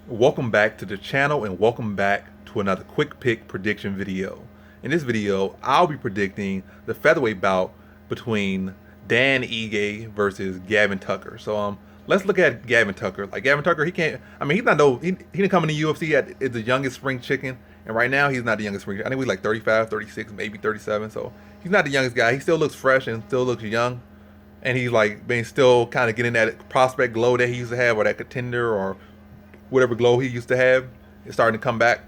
Welcome back to the channel and welcome back to another quick pick prediction video. In this video, I'll be predicting the featherweight bout between Dan Ige versus Gavin Tucker. So let's look at Gavin Tucker. Like Gavin Tucker, he can't. I mean, he's not no. He didn't come in the UFC at the youngest spring chicken, and right now he's not the youngest spring. I think he's like 35, 36, maybe 37. So he's not the youngest guy. He still looks fresh and still looks young, and he's like being still kind of getting that prospect glow that he used to have, or that contender, or whatever glow he used to have is starting to come back.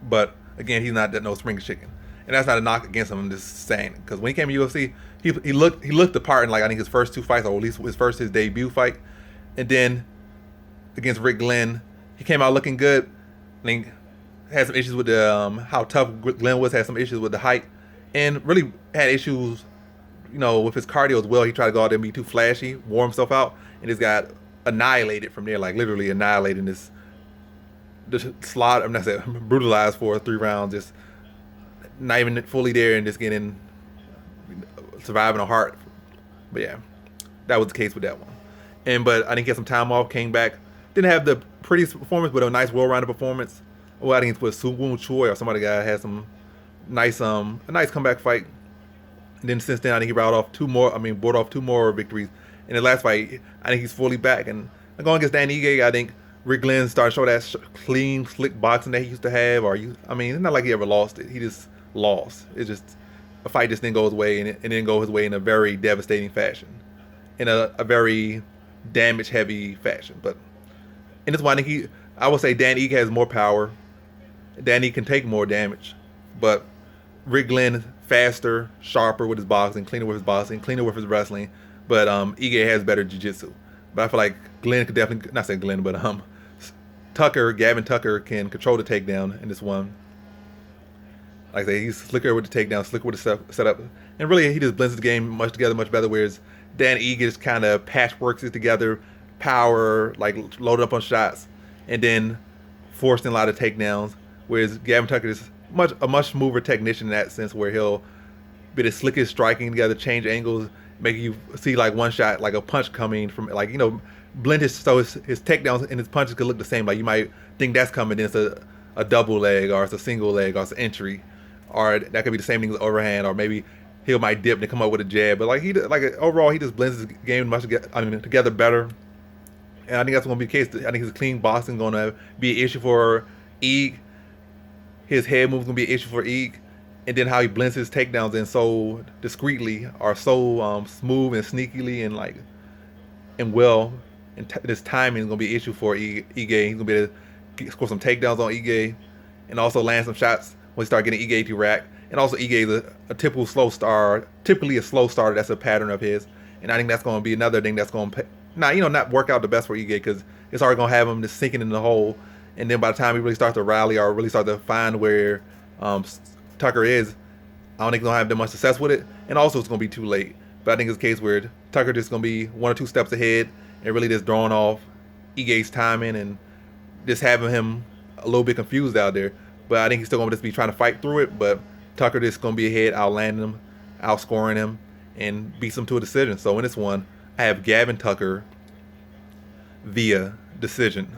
But again, he's not that no spring chicken, and that's not a knock against him. I'm just saying because when he came to UFC, he looked the part in like I think his first two fights, or at least his debut fight, and then against Rick Glenn, he came out looking good. I think had some issues with the how tough Glenn was, had some issues with the height, and really had issues, with his cardio as well. He tried to go out there and be too flashy, wore himself out, and just got annihilated from there, like literally annihilating this slot. I'm not saying brutalized for 3 rounds, just not even fully there and just getting surviving a heart. But yeah, that was the case with that one. But I didn't get some time off, came back, didn't have the prettiest performance, but a nice well-rounded performance. Well, I think it's with Suwon Choi or somebody guy had some nice a nice comeback fight. And then since then, I think he brought off two more victories. In the last fight, I think he's fully back. And going against Dan Ige, I think Rick Glenn started to show that clean, slick boxing that he used to have. It's not like he ever lost it. He just lost. It's just a fight just didn't go his way, and it didn't go his way in a very devastating fashion, in a very damage-heavy fashion. But in this one, I would say Dan Ige has more power. Dan Ige can take more damage, but Rick Glenn faster, sharper with his boxing, cleaner with his boxing, cleaner with his wrestling. But Ige has better jiu-jitsu. But I feel like Glenn could definitely, not saying Glenn, but Gavin Tucker can control the takedown in this one. Like I say, he's slicker with the takedown, slicker with the setup. And really, he just blends the game much better, whereas Dan Ige just kind of patchworks it together, power, like loaded up on shots, and then forcing a lot of takedowns. Whereas Gavin Tucker is a much smoother technician in that sense, where he'll be the slickest striking together, change angles, make you see like one shot, like a punch coming from blend his takedowns and his punches could look the same. Like you might think that's coming, then it's a double leg, or it's a single leg, or it's an entry, or that could be the same thing as overhand, or maybe he might dip and come up with a jab. But overall he just blends his game together better. And I think that's going to be the case. I think his clean boxing going to be an issue for Ige. His head moves going to be an issue for Ige. And then how he blends his takedowns in so discreetly, or so smooth and sneakily, and well. And this timing is going to be an issue for Ige. He's going to be able to score some takedowns on Ige, and also land some shots when he start getting Ige to rack. And also Ige is a typical slow starter. Typically a slow starter. That's a pattern of his. And I think that's going to be another thing that's going to not work out the best for Ige, because it's already going to have him just sinking in the hole. And then by the time he really starts to rally, or really start to find where Tucker is, I don't think he's going to have that much success with it. And also it's going to be too late. But I think it's a case where Tucker just going to be 1 or 2 steps ahead and really just throwing off Ige's timing and just having him a little bit confused out there. But I think he's still going to just be trying to fight through it. But Tucker just going to be ahead, outlanding him, outscoring him, and beats him to a decision. So in this one, I have Gavin Tucker via decision.